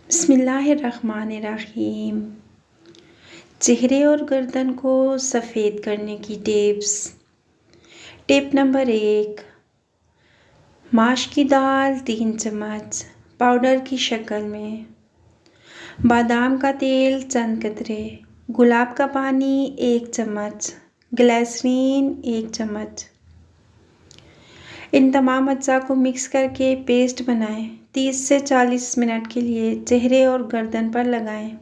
बिस्मिल्लाहिर्रहमानिर्रहीम। चेहरे और गर्दन को सफ़ेद करने की टिप्स। टिप नंबर 1, माश की दाल 3 चम्मच पाउडर की शक्ल में, बादाम का तेल चंद कतरे, गुलाब का पानी 1 चम्मच, ग्लिसरीन 1 चम्मच। इन तमाम अज्जा को मिक्स करके पेस्ट बनाएं। 30 से 40 मिनट के लिए चेहरे और गर्दन पर लगाएं।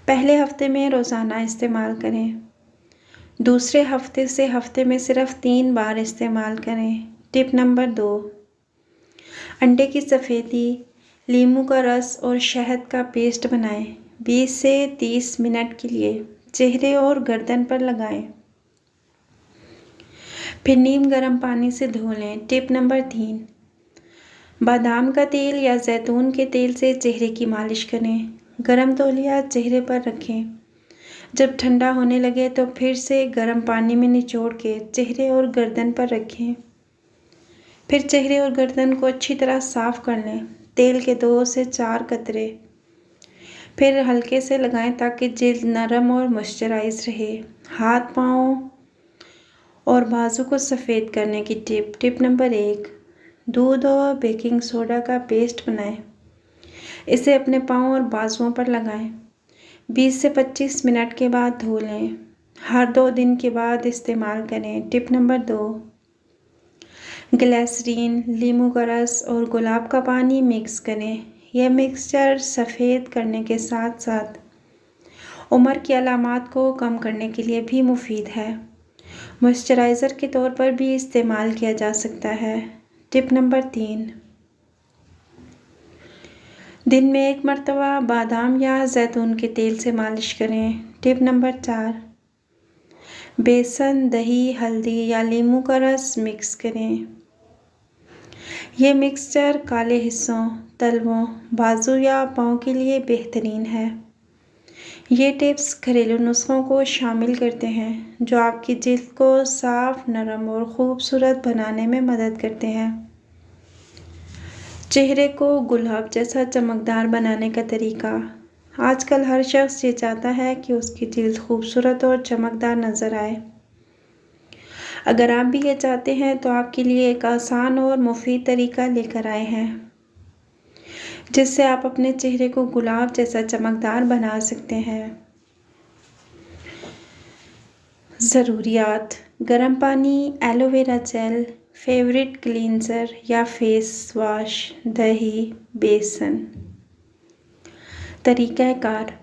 पहले हफ्ते में रोज़ाना इस्तेमाल करें। दूसरे हफ्ते से हफ्ते में सिर्फ 3 बार इस्तेमाल करें। टिप नंबर 2, अंडे की सफ़ेदी, नींबू का रस और शहद का पेस्ट बनाएं। 20 से 30 मिनट के लिए चेहरे और गर्दन पर लगाएं। फिर नीम गर्म पानी से धो लें। टिप नंबर 3, बादाम का तेल या जैतून के तेल से चेहरे की मालिश करें। गर्म तौलिया चेहरे पर रखें। जब ठंडा होने लगे तो फिर से गर्म पानी में निचोड़ के चेहरे और गर्दन पर रखें। फिर चेहरे और गर्दन को अच्छी तरह साफ़ कर लें। तेल के 2 से 4 कतरे फिर हल्के से लगाएं ताकि जिल्द नरम और मॉइस्चराइज रहे। हाथ, पाँव और बाजू को सफ़ेद करने की टिप नंबर 1, दूध और बेकिंग सोडा का पेस्ट बनाएं। इसे अपने पाँव और बाजुओं पर लगाएं। 20 से 25 मिनट के बाद धो लें। हर 2 दिन के बाद इस्तेमाल करें। टिप नंबर 2, ग्लिसरीन, नींबू का रस और गुलाब का पानी मिक्स करें। यह मिक्सचर सफ़ेद करने के साथ साथ उम्र की अलामात को कम करने के लिए भी मुफीद है। मॉइस्चराइज़र के तौर पर भी इस्तेमाल किया जा सकता है। टिप नंबर 3, दिन में 1 मरतबा बादाम या जैतून के तेल से मालिश करें। टिप नंबर 4, बेसन, दही, हल्दी या नींबू का रस मिक्स करें। यह मिक्सचर काले हिस्सों, तलवों, बाजू या पाँव के लिए बेहतरीन है। ये टिप्स घरेलू नुस्खों को शामिल करते हैं जो आपकी जिल्द को साफ, नरम और ख़ूबसूरत बनाने में मदद करते हैं। चेहरे को गुलाब जैसा चमकदार बनाने का तरीका। आजकल हर शख्स ये चाहता है कि उसकी जिल्द खूबसूरत और चमकदार नज़र आए। अगर आप भी ये चाहते हैं तो आपके लिए एक आसान और मुफीद तरीका लेकर आए हैं जिससे आप अपने चेहरे को गुलाब जैसा चमकदार बना सकते हैं। ज़रूरियात: गर्म पानी, एलोवेरा जेल, फेवरेट क्लींजर या फेस वॉश, दही, बेसन। तरीक़ाकार: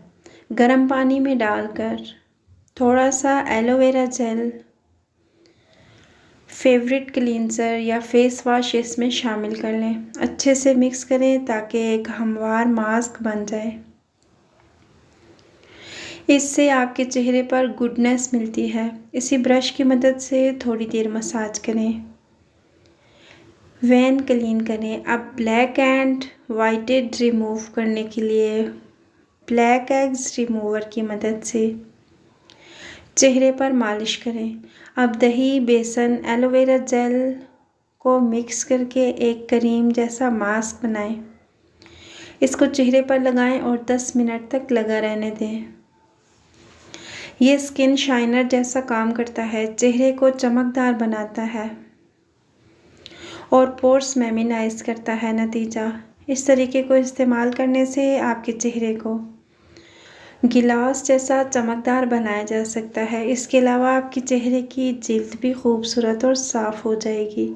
गर्म पानी में डालकर थोड़ा सा एलोवेरा जेल, फेवरेट क्लींजर या फेस वॉश इसमें शामिल कर लें। अच्छे से मिक्स करें ताकि एक हमवार मास्क बन जाए। इससे आपके चेहरे पर गुडनेस मिलती है। इसी ब्रश की मदद से थोड़ी देर मसाज करें। वेन क्लीन करें। अब ब्लैक एंड वाइटेड रिमूव करने के लिए ब्लैक एग्स रिमूवर की मदद से चेहरे पर मालिश करें। अब दही, बेसन, एलोवेरा जेल को मिक्स करके एक क्रीम जैसा मास्क बनाएं। इसको चेहरे पर लगाएं और 10 मिनट तक लगा रहने दें। ये स्किन शाइनर जैसा काम करता है, चेहरे को चमकदार बनाता है और पोर्स मेमिनाइज करता है। नतीजा: इस तरीके को इस्तेमाल करने से आपके चेहरे को गिलास जैसा चमकदार बनाया जा सकता है। इसके अलावा आपके चेहरे की जिल्द भी खूबसूरत और साफ़ हो जाएगी।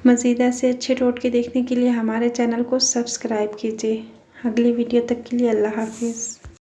मज़ीद ऐसे अच्छे टोटके देखने के लिए हमारे चैनल को सब्सक्राइब कीजिए। अगली वीडियो तक के लिए अल्लाह हाफिज़।